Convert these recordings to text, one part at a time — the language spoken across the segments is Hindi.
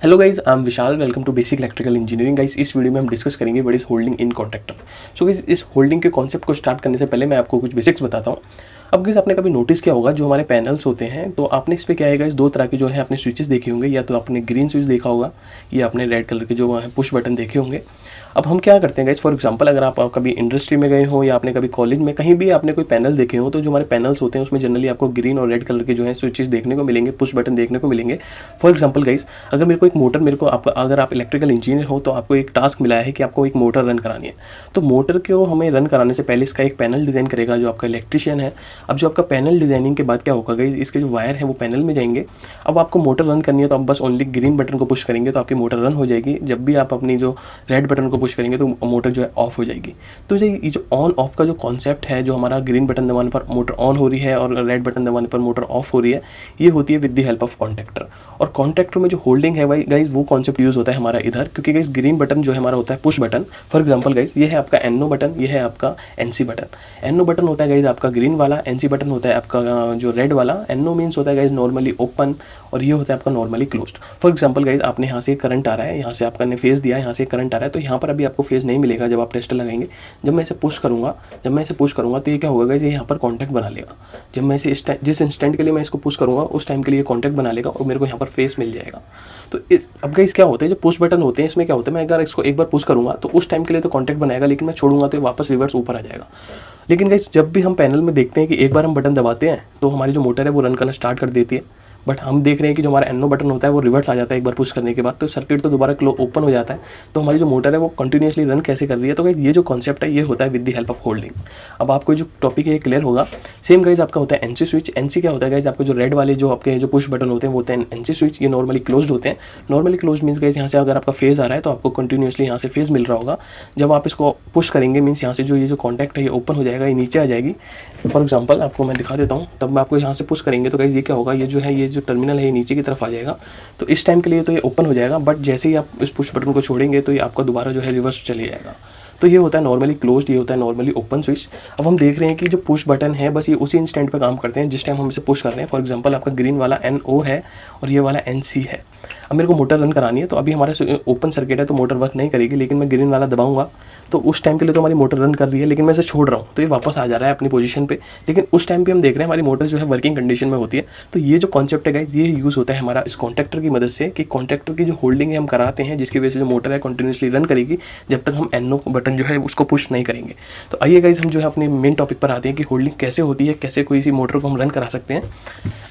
Hello guys, I am Vishal. Welcome to basic electrical engineering. Guys, इस वीडियो में हम डिस्कस करेंगे what is holding in contactor. So guys, इस होल्डिंग के कॉन्सेप्ट को स्टार्ट करने से पहले मैं आपको कुछ बेसिक्स बताता हूँ। अब गाइज, आपने कभी नोटिस किया होगा जो हमारे पैनल्स होते हैं, तो आपने इस पे क्या है गाइज, दो तरह के जो है आपने स्विचेस देखे होंगे। या तो आपने ग्रीन स्विच देखा होगा या आपने रेड कलर के जो है पुश बटन देखे होंगे। अब हम क्या करते हैं गाइज, फॉर एग्जांपल अगर आप कभी इंडस्ट्री में गए हो या आपने कभी कॉलेज में कहीं भी आपने कोई पैनल देखे हो, तो जो हमारे पैनल्स होते हैं उसमें जनरली आपको ग्रीन और रेड कलर के जो है स्विचेस देखने को मिलेंगे, पुश बटन देखने को मिलेंगे। फॉर एग्जांपल गाइज, अगर मेरे को एक मोटर अगर आप इलेक्ट्रिकल इंजीनियर हो तो आपको एक टास्क मिला है कि आपको एक मोटर रन करानी है। तो मोटर को हमें रन कराने से पहले इसका एक पैनल डिज़ाइन करेगा जो आपका इलेक्ट्रिशियन है। अब जो आपका पैनल डिज़ाइनिंग के बाद क्या होगा गाइज, इसके जो वायर है वो पैनल में जाएंगे। अब आपको मोटर रन करनी है तो आप बस ओनली ग्रीन बटन को पुश करेंगे तो आपकी मोटर रन हो जाएगी। जब भी आप अपनी जो रेड बटन को पुश करेंगे तो मोटर जो है ऑफ हो जाएगी। तो ये जो ऑन ऑफ का जो कॉन्सेप्ट है, जो हमारा ग्रीन बटन दबाने पर मोटर ऑन हो रही है और रेड बटन दबाने पर मोटर ऑफ हो रही है, ये होती है with the help of contactor. और कॉन्टैक्टर में जो होल्डिंग है भाई गाइज, वो कॉन्सेप्ट यूज़ होता है हमारा इधर, क्योंकि गाइज ग्रीन बटन जो है हमारा होता है push button. For example guys, ये है आपका एनओ बटन, ये है आपका एनसी बटन। एनओ बटन होता है गाइज आपका ग्रीन वाला, एनसी बटन होता है आपका जो रेड वाला। एनओ मीन्स होता है गाइज नॉर्मली ओपन और ये होता है आपका normally closed. For example guys, आपने यहाँ से करंट आ रहा है, यहाँ से आपका ने फेज दिया है, यहाँ से करंट आ रहा है, तो यहाँ पर अभी आपको फेज नहीं मिलेगा जब आप टेस्टर लगाएंगे। जब मैं इसे पुश करूँगा तो ये क्या होगा गाइज, ये यहाँ पर कॉन्टैक्ट बना लेगा। जब मैं इसे जिस इंस्टेंट के लिए मैं इसको पुश करूँगा उस टाइम के लिए कॉन्टैक्ट बना लेगा और मेरे को यहाँ पर फेस मिल जाएगा। तो अब गाइस क्या होता है, जो पुश बटन होते हैं इसमें क्या होता है, मैं अगर इसको एक बार पुश करूँगा तो उस टाइम के लिए तो कॉन्टैक्ट बनाएगा, लेकिन मैं छोड़ूंगा तो ये वापस रिवर्स ऊपर आ जाएगा। लेकिन गाइस जब भी हम पैनल में देखते हैं कि एक बार हम बटन दबाते हैं तो हमारी जो मोटर है वो रन करना स्टार्ट कर देती है। बट हम देख रहे हैं कि जो हमारा एनओ बटन होता है वो रिवर्स आ जाता है एक बार पुश करने के बाद, तो सर्किट तो दोबारा ओपन हो जाता है। तो हमारी जो मोटर है वो कंटिन्यूसली रन कैसे कर रही है। तो गाइस ये जो कॉन्सेप्ट है ये होता है with the help of holding. अब आपको जो टॉपिक है ये क्लियर होगा। सेम गाइस आपका होता है एनसी स्विच। एनसी क्या होता है गाइस, आपको जो रेड वाले जो आपके जो पुश बटन होते हैं वो होते हैं एनसी स्विच। ये नॉर्मली क्लोज्ड होते हैं। नॉर्मली क्लोज मीन्स गाइस यहाँ से अगर आपका फेज आ रहा है तो आपको कंटिन्यूसली यहाँ से फेज मिल रहा होगा। जब आप इसको पुश करेंगे मीन्स यहाँ से जो ये जो कॉन्टैक्ट है ये ओपन हो जाएगा, ये नीचे आ जाएगी। फॉर एग्जाम्पल आपको मैं दिखा देता हूँ। तब आपको यहाँ से पुश करेंगे तो गाइस ये क्या होगा, ये जो है ये जो टर्मिनल है ये नीचे की तरफ आ जाएगा। तो इस टाइम के लिए तो ये ओपन हो जाएगा, बट जैसे ही आप इस पुश बटन को छोड़ेंगे तो ये आपका दोबारा जो है रिवर्स चले जाएगा। तो ये होता है नॉर्मली क्लोज्ड, ये होता है नॉर्मली ओपन स्विच। अब हम देख रहे हैं कि जो पुश बटन है बस ये उसी इंस्टेंट पे काम करते हैं जिस टाइम हम इसे पुश कर रहे हैं। फॉर एग्जांपल आपका ग्रीन वाला NO है और ये वाला NC है। अब मेरे को मोटर रन करानी है तो अभी हमारा ओपन सर्किट है तो मोटर वर्क नहीं करेगी, लेकिन मैं ग्रीन वाला दबाऊंगा तो उस टाइम के लिए तो हमारी मोटर रन कर रही है, लेकिन मैं इसे छोड़ रहा हूँ तो ये वापस आ जा रहा है अपनी पोजीशन पे। लेकिन उस टाइम पे हम देख रहे हैं हमारी मोटर जो है वर्किंग कंडीशन में होती है। तो ये जो कॉन्सेप्ट है गाइस, ये यूज़ होता है हमारा इस कॉन्टैक्टर की मदद से, कि कॉन्टैक्टर की जो होल्डिंग है हम कराते हैं जिसकी वजह से जो मोटर है कंटिन्यूसली रन करेगी जब तक हम NO बटन जो है उसको पुश नहीं करेंगे। तो आइए गाइस हम जो है अपने मेन टॉपिक पर आते हैं कि होल्डिंग कैसे होती है, कैसे कोई सी मोटर को हम रन करा सकते हैं।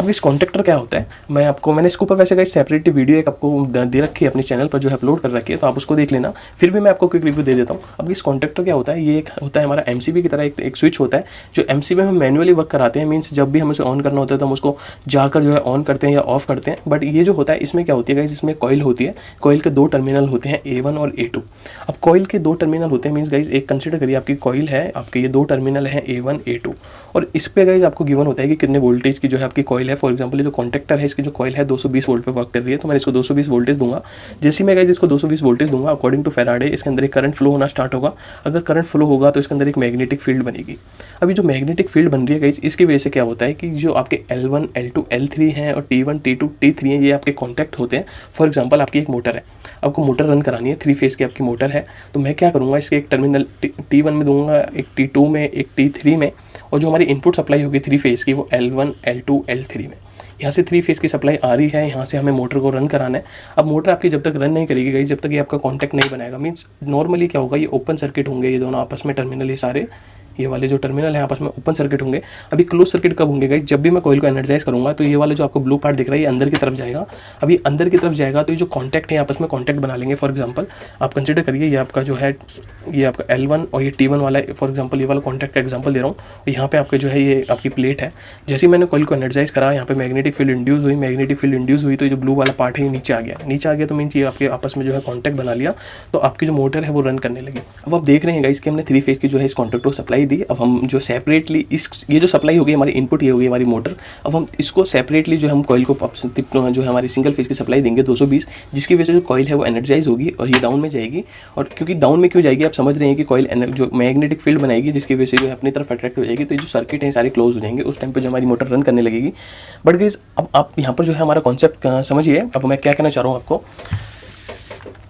अब इस कॉन्टैक्टर क्या होता है, मैंने इसके ऊपर वैसे गाइस सेपरेट वीडियो एक आपको दे रखी है अपने चैनल पर जो है अपलोड कर रखी है, तो आप उसको देख लेना। फिर भी मैं आपको क्विक रिव्यू दे देता हूँ। अब इस कॉन्टैक्टर क्या होता है, ये एक होता है हमारा MCB की तरह एक स्विच होता है जो MCB में हम मैनुअली वर्क कराते हैं। मीन्स जब भी हमें उसे ऑन करना होता है तो हम उसको जाकर जो है ऑन करते हैं या ऑफ करते हैं। बट ये जो होता है इसमें क्या होती है गाइस, इसमें कॉइल होती है। कॉइल के दो टर्मिनल होते हैं A1 और A2। अब कॉइल के दो टर्मिनल होते हैं मीन्स गाइस एक कंसिडर करिए आपकी कॉइल है, आपके ये दो टर्मिनल है A1 A2 और इस पे गाइस आपको गिवन होता है कि कितने वोल्टेज की जो है आपकी कॉइल है। फॉर एग्जांपल ये जो कॉन्टैक्टर है इसकी जो कॉइल है 220 वोल्ट पे वर्क कर रही है, तो मैं इसको 220 वोल्टेज दूंगा। जैसे मैं गाइस इसको 220 वोल्टेज दूंगा, अकॉर्डिंग टू फैराडे इसके अंदर एक करंट फ्लो होना स्टार्ट होगा। अगर करंट फ्लो होगा तो इसके अंदर एक मैग्नेटिक फील्ड बनेगी। अभी जो मैग्नेटिक फील्ड बन रही है गाइस, इसकी वजह से क्या होता है कि जो आपके L1 L2 L3 हैं और T1 T2 T3 हैं, ये आपके कॉन्टैक्ट होते हैं। फॉर एग्जांपल आपकी एक मोटर है, आपको मोटर रन करानी है, 3 फेज की आपकी मोटर है, तो मैं क्या करूँगा, इसके एक टर्मिनल T1 में दूंगा, एक T2 में, एक T3 में, और जो हमारी इनपुट सप्लाई होगी 3 फेज की वो L1 L2 L3 में। यहाँ से 3 फेज की सप्लाई आ रही है, यहाँ से हमें मोटर को रन कराना है। अब मोटर आपकी जब तक रन नहीं करेगी गाइस, जब तक ये आपका कॉन्टैक्ट नहीं बनाएगा, मीन्स नॉर्मली क्या होगा, ये ओपन सर्किट होंगे ये दोनों आपस में टर्मिनल, ये सारे ये वाले जो टर्मिनल है आपस में ओपन सर्किट होंगे। अभी क्लोज सर्किट कब होंगे गाइस, जब भी मैं कॉइल को एनर्जाइज करूंगा तो ये वाला जो आपको ब्लू पार्ट दिख रहा है ये अंदर की तरफ जाएगा। अभी अंदर की तरफ जाएगा तो ये जो कॉन्टैक्ट है आपस में कॉन्टैक्ट बना लेंगे। फॉर एग्जांपल आप कंसिडर करिए ये आपका जो है ये आपका L1 और ये T1 वाला, फॉर एग्जांपल ये वाला कॉन्टैक्ट का एग्जांपल दे रहा हूँ। यहाँ पे आपके जो है ये आपकी प्लेट है, जैसे ही मैंने कॉइल को एनर्जाइज करा यहाँ पे मैग्नेटिक फील्ड इंड्यूस हुई, तो जो ब्लू वाला पार्ट है ये नीचे आ गया, तो मीन्स ये आपके आपस में जो है कॉन्टैक्ट बना लिया, तो आपकी जो मोटर है वो रन करने लगी। अब आप देख रहे हैं गाइस कि हमने 3 फेज की जो है इस कॉन्टैक्ट को सप्लाई सप्लाई दी। अब हम जो सेपरेटली ये जो सप्लाई होगी हमारी इनपुट, ये होगी हमारी मोटर। अब हम इसको सेपरेटली जो हम कॉइल को जो है हमारी सिंगल फेज की सप्लाई देंगे 220, जिसकी वजह से जो कॉइल है वो एनर्जाइज होगी और ये डाउन में जाएगी। और क्योंकि डाउन में क्यों जाएगी आप समझ रहे हैं कि कॉइल जो मैग्नेटिक फील्ड बनाएगी, जिसकी वजह से जो है अपनी तरफ अट्रैक्ट हो जाएगी, तो ये जो सर्किट है सारे क्लोज हो जाएंगे। उस टाइम पे जो हमारी मोटर रन करने लगेगी। बट गाइस अब आप यहाँ पर जो है हमारा कॉन्सेप्ट समझिए। अब मैं क्या कहना चाह रहा हूँ आपको।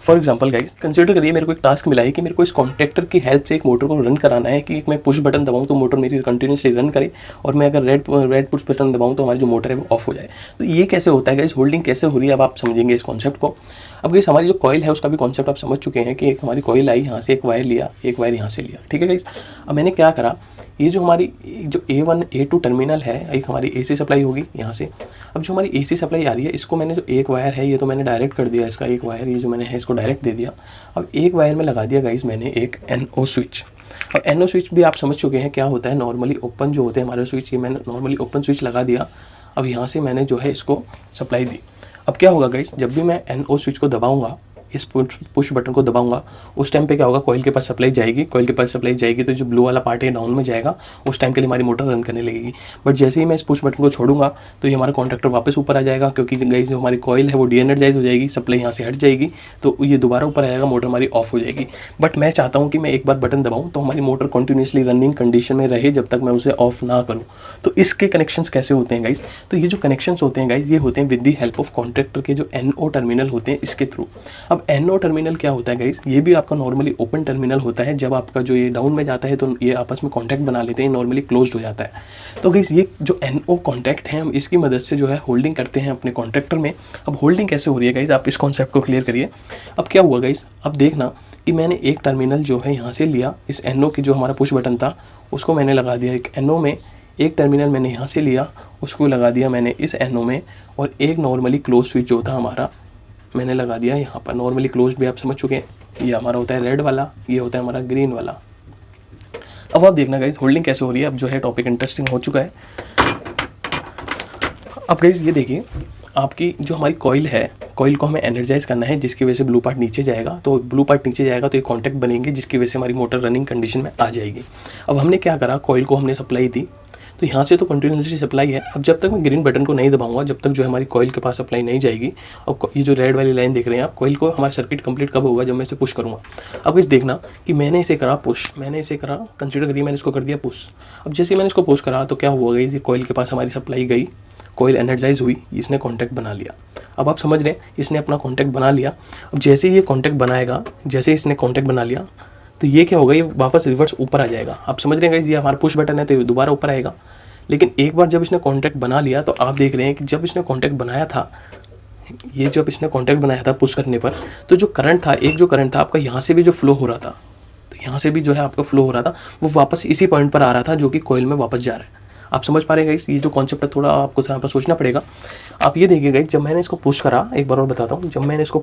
फॉर एग्जाम्पल गाइस कंसिडर करिए मेरे को एक टास्क मिला है कि मेरे को इस कॉन्ट्रैक्टर की हेल्प से एक मोटर को रन कराना है कि मैं पुश बटन दबाऊं तो मोटर मेरी कंटिन्यूसली रन करे, और मैं अगर रेड पुश बटन दबाऊं तो हमारी जो मोटर है वो ऑफ हो जाए। तो ये कैसे होता है गाइस, होल्डिंग कैसे हो रही है, अब आप समझेंगे इस कॉन्सेप्ट को। अब गाइस हमारी जो कॉइल है उसका भी कॉन्सेप्ट आप समझ चुके हैं कि एक हमारी कॉइल आई, यहाँ से एक वायर लिया, एक वायर यहाँ से लिया, ठीक है गाइस। अब मैंने क्या करा, ये जो हमारी जो A1 A2 टर्मिनल है, एक हमारी AC सप्लाई होगी यहाँ से। अब जो हमारी AC सप्लाई आ रही है, इसको मैंने जो एक वायर है ये तो मैंने डायरेक्ट कर दिया, इसका एक वायर ये जो मैंने है इसको डायरेक्ट दे दिया। अब एक वायर में लगा दिया गाइस मैंने एक NO स्विच। और NO स्विच भी आप समझ चुके हैं क्या होता है, नॉर्मली ओपन जो होते हैं हमारे स्विच, ये मैंने नॉर्मली ओपन स्विच लगा दिया। अब यहाँ से मैंने जो है इसको सप्लाई दी। अब क्या होगा गाइस, जब भी मैं NO स्विच को दबाऊँगा, इस पुश बटन को दबाऊंगा, उस टाइम पे क्या होगा, कॉइल के पास सप्लाई जाएगी। कॉइल के पास सप्लाई जाएगी तो जो ब्लू वाला पार्ट है डाउन में जाएगा, उस टाइम के लिए हमारी मोटर रन करने लगेगी। बट जैसे ही मैं इस पुश बटन को छोड़ूंगा तो ये हमारा कॉन्ट्रैक्टर वापस ऊपर आ जाएगा, क्योंकि गाइस जो हमारी कॉइल है वो डीएनर्जाइज हो जाएगी, सप्लाई यहाँ से हट जाएगी, तो ये दोबारा ऊपर आएगा, मोटर हमारी ऑफ हो जाएगी। बट मैं चाहता हूँ कि मैं एक बार बटन दबाऊँ तो हमारी मोटर कंटिन्यूसली रनिंग कंडीशन में रहे जब तक मैं उसे ऑफ ना करूँ। तो इसके कनेक्शंस कैसे होते हैं गाइस, तो ये जो कनेक्शंस होते हैं गाइस, ये होते हैं with the help of contractor के जो NO टर्मिनल होते हैं इसके थ्रू। अब NO टर्मिनल क्या होता है गाइस, ये भी आपका नॉर्मली ओपन टर्मिनल होता है। जब आपका जो ये डाउन में जाता है तो ये आपस में कॉन्टैक्ट बना लेते हैं, नॉर्मली क्लोज्ड हो जाता है। तो गाइस ये जो NO कॉन्टैक्ट है, हम इसकी मदद से जो है होल्डिंग करते हैं अपने कॉन्ट्रैक्टर में। अब होल्डिंग कैसे हो रही है गाइस, आप इस कॉन्सेप्ट को क्लियर करिए। अब क्या हुआ गाइस, अब देखना कि मैंने एक टर्मिनल जो है यहाँ से लिया, इस NO की जो हमारा पुश बटन था उसको मैंने लगा दिया एक NO में, एक टर्मिनल मैंने यहाँ से लिया उसको लगा दिया मैंने इस NO में, और एक नॉर्मली क्लोज स्विच जो था हमारा मैंने लगा दिया यहाँ पर। नॉर्मली क्लोज भी आप समझ चुके हैं, ये हमारा होता है रेड वाला, ये होता है हमारा ग्रीन वाला। अब आप देखना गाइस होल्डिंग कैसे हो रही है। अब जो है टॉपिक इंटरेस्टिंग हो चुका है। अब गाइस ये देखिए, आपकी जो हमारी कॉइल है, कॉइल को हमें एनर्जाइज करना है, जिसकी वजह से ब्लू पार्ट नीचे जाएगा। तो ब्लू पार्ट नीचे जाएगा तो ये कॉन्टैक्ट बनेंगे, जिसकी वजह से हमारी मोटर रनिंग कंडीशन में आ जाएगी। अब हमने क्या करा, कॉइल को हमने सप्लाई दी, तो यहाँ से तो कंटिन्यूसली सप्लाई है। अब जब तक मैं ग्रीन बटन को नहीं दबाऊंगा, जब तक जो हमारी कॉइल के पास सप्लाई नहीं जाएगी। और ये जो रेड वाली लाइन देख रहे हैं आप, कॉइल को हमारा सर्किट कंप्लीट कब होगा, जब मैं इसे पुश करूँगा। अब इस देखना कि मैंने इसे करा पुश, मैंने इसे करा, कंसिडर करिए मैंने इसको कर दिया पुश। अब जैसे ही मैंने इसको पुश करा तो क्या हुआ गई, ये कॉइल के पास हमारी सप्लाई गई, कॉइल एनर्जाइज हुई, इसने कॉन्टैक्ट बना लिया। अब आप समझ रहे हैं, इसने अपना कॉन्टैक्ट बना लिया। अब जैसे ही ये कॉन्टैक्ट बनाएगा, जैसे इसने कॉन्टैक्ट बना लिया तो ये क्या होगा, ये वापस रिवर्स ऊपर आ जाएगा। आप समझ रहे हैं गाइस, ये हमारा पुश बटन है तो ये दोबारा ऊपर आएगा। लेकिन एक बार जब इसने कॉन्टैक्ट बना लिया तो आप देख रहे हैं कि जब इसने कॉन्टैक्ट बनाया था, ये जब इसने कॉन्टैक्ट बनाया था पुश करने पर, तो जो करंट था, एक जो करंट था आपका यहाँ से भी जो फ्लो हो रहा था, तो यहाँ से भी जो है आपका फ्लो हो रहा था, वो वापस इसी पॉइंट पर आ रहा था जो कि कॉइल में वापस जा रहा है। आप समझ पा रहे हैं गाइस, ये जो कॉन्सेप्ट है थोड़ा आपको यहाँ पर सोचना पड़ेगा। आप ये देखिए गाइस, जब मैंने इसको पुश करा, एक बार और बताता हूँ, जब मैंने इसको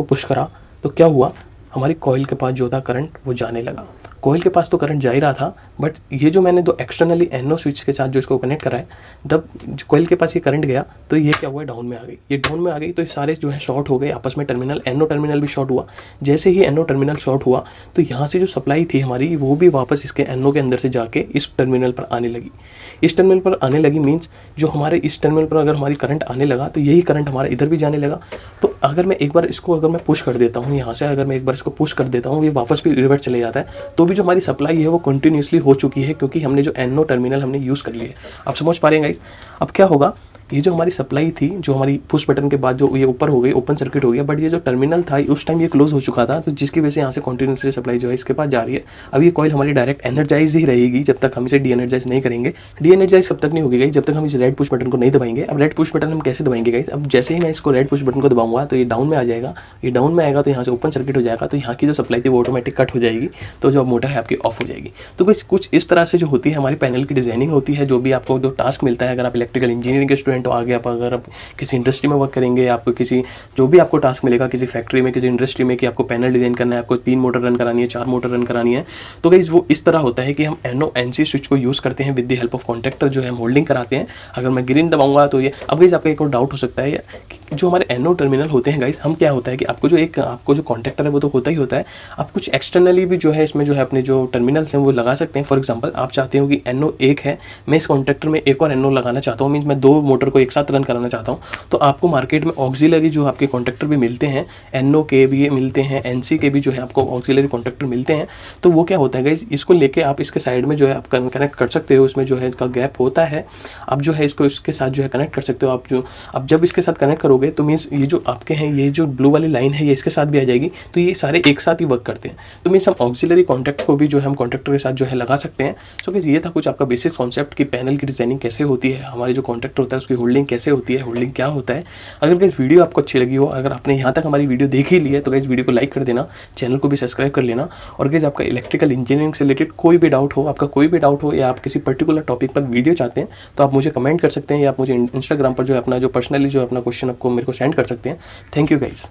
पुश करा तो क्या हुआ, हमारी कॉइल के पास जो था करंट वो जाने लगा। कॉइल के पास तो करंट जा ही रहा था, बट ये जो मैंने दो एक्सटर्नली NO स्विच के साथ जो इसको कनेक्ट करा है, जब कॉइल के पास ये करंट गया तो ये क्या हुआ, डाउन में आ गई। ये डाउन में आ गई तो ये सारे जो है शॉर्ट हो गए आपस में, टर्मिनल NO टर्मिनल भी शॉर्ट हुआ। जैसे ही NO टर्मिनल शॉर्ट हुआ तो यहाँ से जो सप्लाई थी हमारी, वो भी वापस इसके NO के अंदर से जाके इस टर्मिनल पर आने लगी। इस टर्मिनल पर आने लगी मीन्स जो हमारे इस टर्मिनल पर अगर हमारी करंट आने लगा तो यही करंट हमारा इधर भी जाने लगा। तो अगर मैं एक बार इसको अगर मैं पुश कर देता हूँ यहाँ से, अगर मैं एक बार इसको पुश कर देता हूँ, ये वापस भी रिवर्स चले जाता है, तो भी जो हमारी सप्लाई है वो कंटिन्यूसली हो चुकी है, क्योंकि हमने जो NO टर्मिनल हमने यूज़ कर लिए है। आप समझ पा रहे हैं गाइस। अब क्या होगा, ये जो हमारी सप्लाई थी, जो हमारी पुश बटन के बाद जो ये ऊपर हो गई, ओपन सर्किट हो गया, बट ये जो टर्मिनल था उस टाइम ये क्लोज हो चुका था, तो जिसकी वजह से यहाँ से कंटिन्यूसली सप्लाई जो है इसके पास जा रही है। अब ये कॉइल हमारी डायरेक्ट एनर्जाइज ही रहेगी जब तक हम इसे डी एनर्जाइज नहीं करेंगे। डी एनर्जाइज कब तक नहीं होगी गाइस, जब तक हम इस रेड पुश बटन को नहीं दबाएंगे। अब रेड पुश बटन हम कैसे दबाएंगे गाइस, अब जैसे ही मैं इसको रेड पुश बटन को दबाऊंगा तो ये डाउन में आ जाएगा। ये डाउन में आएगा तो यहाँ से ओपन सर्किट हो जाएगा, तो यहाँ की जो सप्लाई थी वो ऑटोमेटिक कट हो जाएगी, तो जो मोटर है आपकी ऑफ हो जाएगी। तो कुछ इस तरह से जो होती है हमारी पैनल की डिजाइनिंग होती है। जो भी आपको जो टास्क मिलता है, अगर आप इलेक्ट्रिकल इंजीनियरिंग के स्टूडेंट रिक्वायरमेंट आ गया, अगर आप किसी इंडस्ट्री में वर्क करेंगे, आपको किसी जो भी आपको टास्क मिलेगा किसी फैक्ट्री में, किसी इंडस्ट्री में, कि आपको पैनल डिज़ाइन करना है, आपको 3 मोटर रन करानी है, 4 मोटर रन करानी है, तो गाइस वो इस तरह होता है कि हम NO-NC स्विच को यूज़ करते हैं with the help of contactor जो है हम होल्डिंग कराते हैं। अगर मैं ग्रीन दबाऊंगा तो ये, अब गाइस आपका एक और डाउट हो सकता है कि जो हमारे NO टर्मिनल होते हैं गाइस, हम क्या होता है कि आपको जो कॉन्टैक्टर है वो तो होता ही होता है, आप कुछ एक्सटर्नली भी जो है इसमें जो है अपने जो टर्मिनल्स हैं वो लगा सकते हैं। फॉर एग्जांपल आप चाहते हो कि NO 1 है, मैं इस कॉन्टैक्टर में एक और NO लगाना चाहता हूँ, मीन्स मैं 2 मोटर को एक साथ रन कराना चाहता हूँ, तो आपको मार्केट में ऑक्सिलरी जो आपके कॉन्टैक्टर भी मिलते हैं, NO के भी मिलते हैं, NC के भी जो है आपको ऑक्सिलरी कॉन्टैक्टर मिलते हैं। तो वो क्या होता है गाइस, इसको लेके आप इसके साइड में जो है आप कनेक्ट कर सकते हो, उसमें जो है इसका गैप होता है, आप जो है इसको इसके साथ जो है कनेक्ट कर सकते हो। आप जब इसके साथ कनेक्ट करोगे तो मीन्स ये जो आपके हैं, ये जो ब्लू वाली लाइन है ये इसके साथ भी आ जाएगी, तो ये सारे एक साथ ही वर्क करते हैं। तो मीन्स हम ऑक्सिलरी कॉन्टैक्ट को भी जो है हम कॉन्टैक्टर के साथ जो है लगा सकते हैं। सो गाइस ये था कुछ आपका बेसिक कॉन्सेप्ट कि पैनल की डिजाइनिंग कैसे होती है, हमारी जो कॉन्टैक्टर होता है उसकी होल्डिंग कैसे होती है, होल्डिंग क्या होता है। अगर गाइस वीडियो आपको अच्छी लगी हो, अगर आपने यहाँ तक हमारी वीडियो देख ही ली है, तो गाइस वीडियो को लाइक कर देना, चैनल को भी सब्सक्राइब कर लेना। और गाइस आपका इलेक्ट्रिकल इंजीनियरिंग से रिलेटेड कोई भी डाउट हो, आपका कोई भी डाउट हो, या आप किसी पर्टिकुलर टॉपिक पर वीडियो चाहते हैं, तो आप मुझे कमेंट कर सकते हैं, या आप मुझे इंस्टाग्राम पर जो है अपना जो पर्सनली जो अपना क्वेश्चन आपको मेरे को सेंड कर सकते हैं। Thank you guys.